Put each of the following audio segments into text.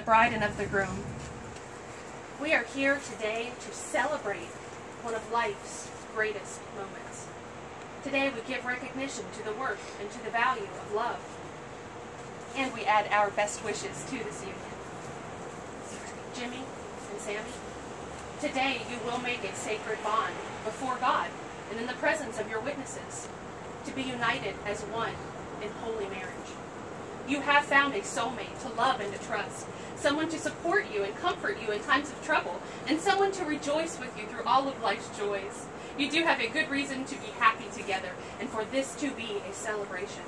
bride and of the groom. We are here today to celebrate one of life's greatest moments. Today we give recognition to the worth and to the value of love. And we add our best wishes to this union. Jimmy and Sammy, today you will make a sacred bond before God and in the presence of your witnesses to be united as one in holy marriage. You have found a soulmate to love and to trust, someone to support you and comfort you in times of trouble, and someone to rejoice with you through all of life's joys. You do have a good reason to be happy together and for this to be a celebration.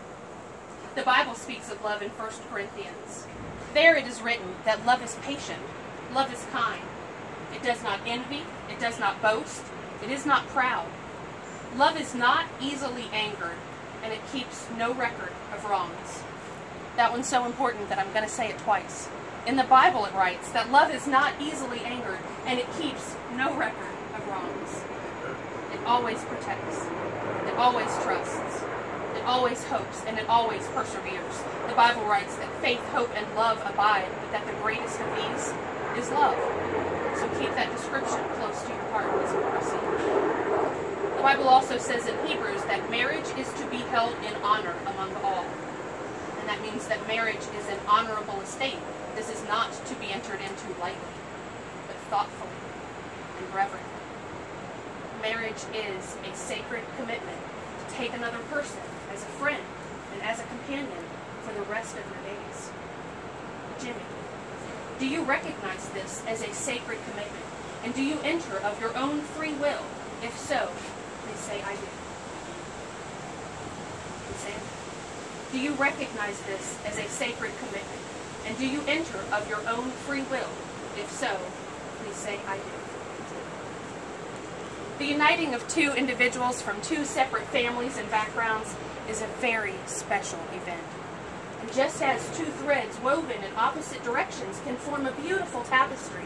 The Bible speaks of love in 1 Corinthians. There it is written that love is patient, love is kind. It does not envy, it does not boast, it is not proud. Love is not easily angered, and it keeps no record of wrongs. That one's so important that I'm going to say it twice. In the Bible it writes that love is not easily angered, and it keeps no record of wrongs. It always protects, it always trusts, it always hopes, and it always perseveres. The Bible writes that faith, hope, and love abide, but that the greatest of these is love. So keep that description close to your heart as we proceed. The Bible also says in Hebrews that marriage is to be held in honor among all. And that means that marriage is an honorable estate. This is not to be entered into lightly, but thoughtfully and reverently. Marriage is a sacred commitment to take another person as a friend and as a companion for the rest of your days. Jimmy, do you recognize this as a sacred commitment? And do you enter of your own free will? If so, please say, I do. And Sam, do you recognize this as a sacred commitment? And do you enter of your own free will? If so, please say, I do. The uniting of two individuals from two separate families and backgrounds is a very special event. And just as two threads woven in opposite directions can form a beautiful tapestry,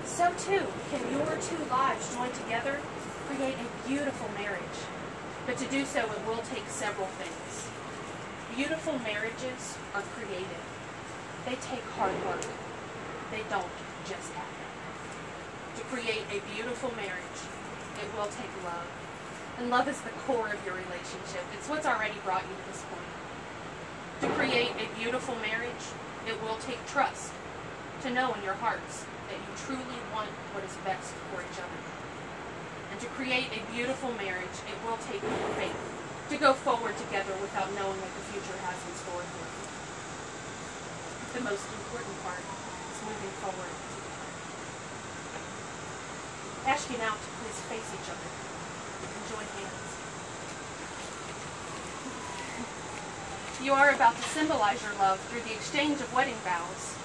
so too can your two lives joined together create a beautiful marriage. But to do so, it will take several things. Beautiful marriages are created. They take hard work. They don't just happen. To create a beautiful marriage, it will take love. And love is the core of your relationship. It's what's already brought you to this point. To create a beautiful marriage, it will take trust. To know in your hearts that you truly want what is best for each other. And to create a beautiful marriage, it will take faith. To go forward together without knowing what the future has in store for you. The most important part is moving forward together. I ask you now to please face each other and join hands. You are about to symbolize your love through the exchange of wedding vows.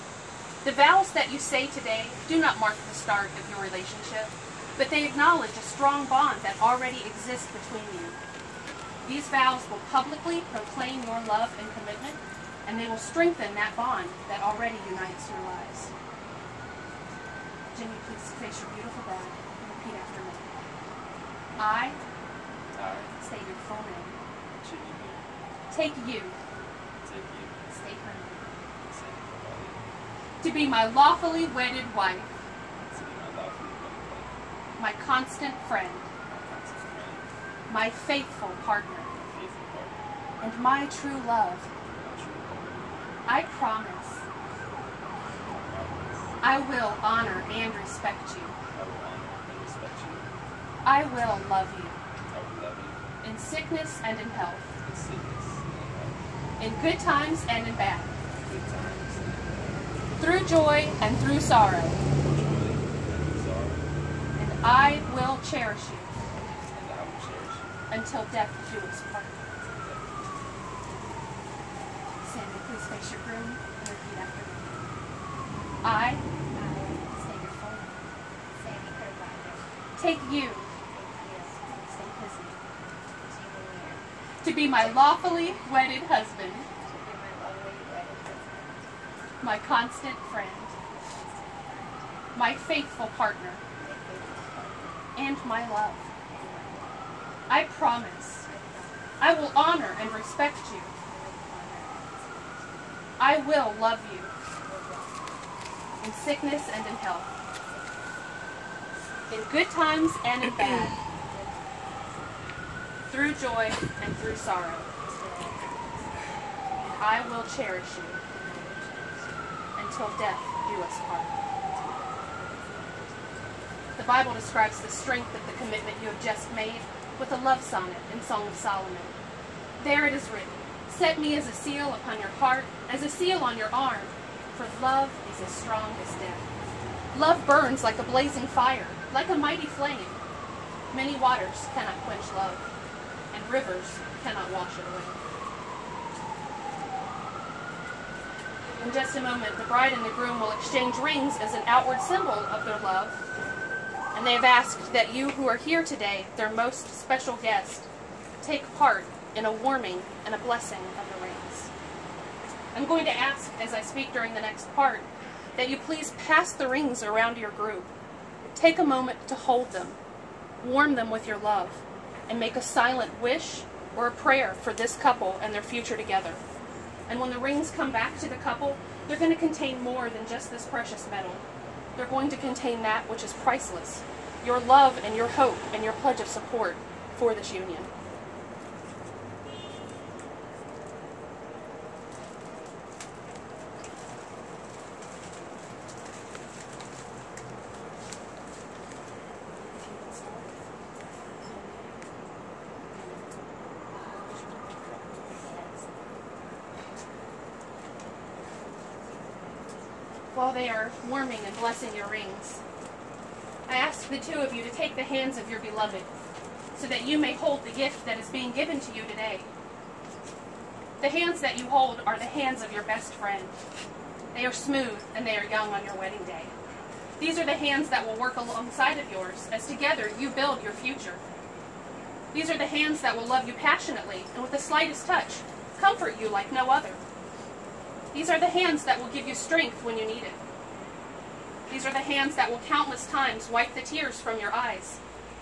The vows that you say today do not mark the start of your relationship, but they acknowledge a strong bond that already exists between you. These vows will publicly proclaim your love and commitment, and they will strengthen that bond that already unites your lives. Jimmy, please face your beautiful bride and repeat after me. I state your full name. Take you. State her name. To be my lawfully wedded wife. My constant friend. My faithful partner. And my true love. I promise I will honor and respect you. I will love you. In sickness and in health. In good times and in bad. Through joy and through sorrow. And I will cherish you. Until death do us part. Sammy, please face your groom and repeat after me. I state your full name. Sammy Kirkbinder. Take you. State his name. To be my lawfully wedded husband. My constant friend. My faithful partner. And my love. I promise I will honor and respect you. I will love you. in sickness and in health, in good times and in bad, through joy and through sorrow. And I will cherish you until death do us part. The Bible describes the strength of the commitment you have just made with a love sonnet in Song of Solomon. There it is written, "Set me as a seal upon your heart, as a seal on your arm, for love is as strong as death. Love burns like a blazing fire, like a mighty flame. Many waters cannot quench love, and rivers cannot wash it away." In just a moment, the bride and the groom will exchange rings as an outward symbol of their love. And they have asked that you who are here today, their most special guest, take part in a warming and a blessing of the rings. I'm going to ask, as I speak during the next part, that you please pass the rings around your group. Take a moment to hold them, warm them with your love, and make a silent wish or a prayer for this couple and their future together. And when the rings come back to the couple, they're going to contain more than just this precious metal. They're going to contain that which is priceless, your love and your hope and your pledge of support for this union. While they are warming and blessing your rings, I ask the two of you to take the hands of your beloved so that you may hold the gift that is being given to you today. The hands that you hold are the hands of your best friend. They are smooth and they are young on your wedding day. These are the hands that will work alongside of yours as together you build your future. These are the hands that will love you passionately and with the slightest touch comfort you like no other. These are the hands that will give you strength when you need it. These are the hands that will countless times wipe the tears from your eyes,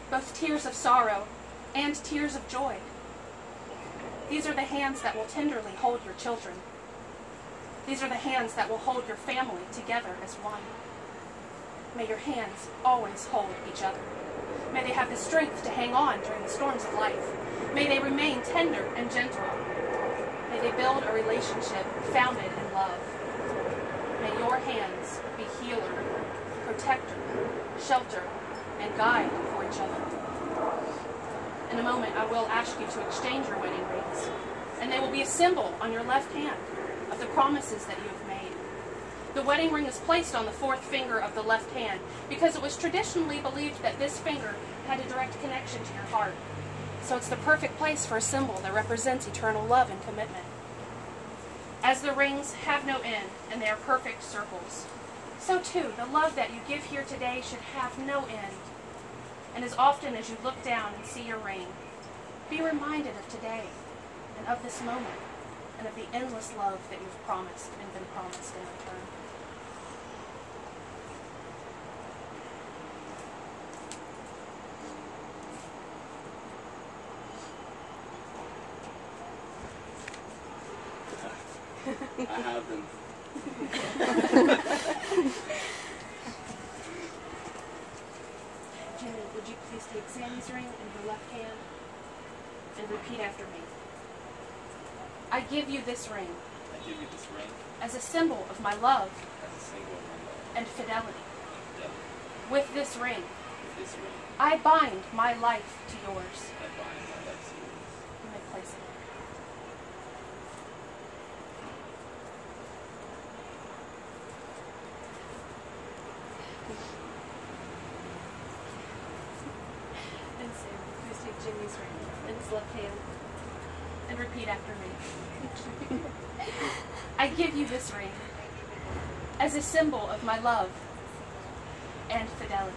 both tears of sorrow and tears of joy. These are the hands that will tenderly hold your children. These are the hands that will hold your family together as one. May your hands always hold each other. May they have the strength to hang on during the storms of life. May they remain tender and gentle. May they build a relationship founded in love. May your hands be healer, protector, shelter, and guide for each other. In a moment, I will ask you to exchange your wedding rings, and they will be a symbol on your left hand of the promises that you have made. The wedding ring is placed on the fourth finger of the left hand because it was traditionally believed that this finger had a direct connection to your heart. So it's the perfect place for a symbol that represents eternal love and commitment. As the rings have no end and they are perfect circles, so too the love that you give here today should have no end. And as often as you look down and see your ring, be reminded of today and of this moment and of the endless love that you've promised and been promised in return. I have them. Jenny, would you please take Sammy's ring in your left hand and repeat after me? I give you this ring I give you this ring as a symbol of my love as a symbol of my love and fidelity. and fidelity. With this ring, With this ring, I bind my life to yours. I bind my life to yours. You may place it. And Sam, please take Jimmy's ring in his left hand and repeat after me. I give you this ring as a symbol of my love and fidelity.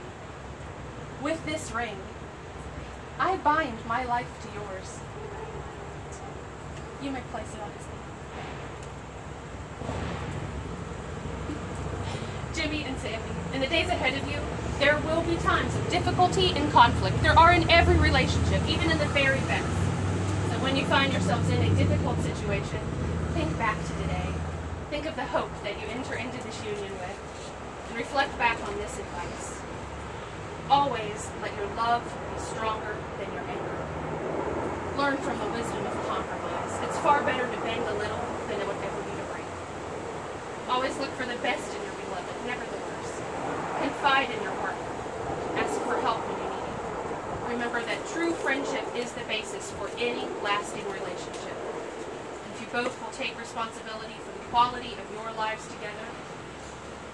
With this ring, I bind my life to yours. You may place it on his hand. Jimmy and Sammy, in the days ahead of you, there will be times of difficulty and conflict. There are in every relationship, even in the very best. So when you find yourselves in a difficult situation, think back to today. Think of the hope that you enter into this union with. and reflect back on this advice. Always let your love be stronger than your anger. Learn from the wisdom of compromise. It's far better to bend a little than it would ever be to break. Always look for the best in your beloved, never the worst. Confide in your partner. Ask for help when you need it. Remember that true friendship is the basis for any lasting relationship. If you both will take responsibility for the quality of your lives together,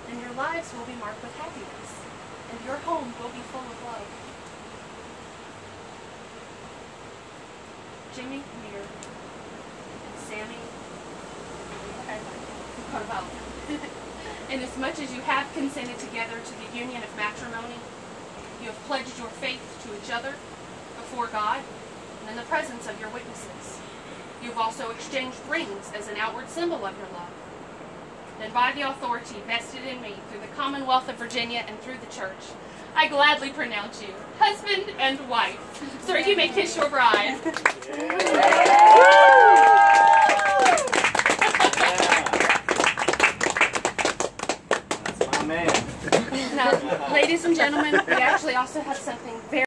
then your lives will be marked with happiness, and your home will be full of love. Jimmy, Amir, and Sammy, Carvalho. Inasmuch as you have consented together to the union of matrimony, you have pledged your faith to each other before God and in the presence of your witnesses. You have also exchanged rings as an outward symbol of your love. Then by the authority vested in me through the Commonwealth of Virginia and through the Church, I gladly pronounce you husband and wife. Sir, you may kiss your bride. That's my man. Now, ladies and gentlemen, we actually also have something very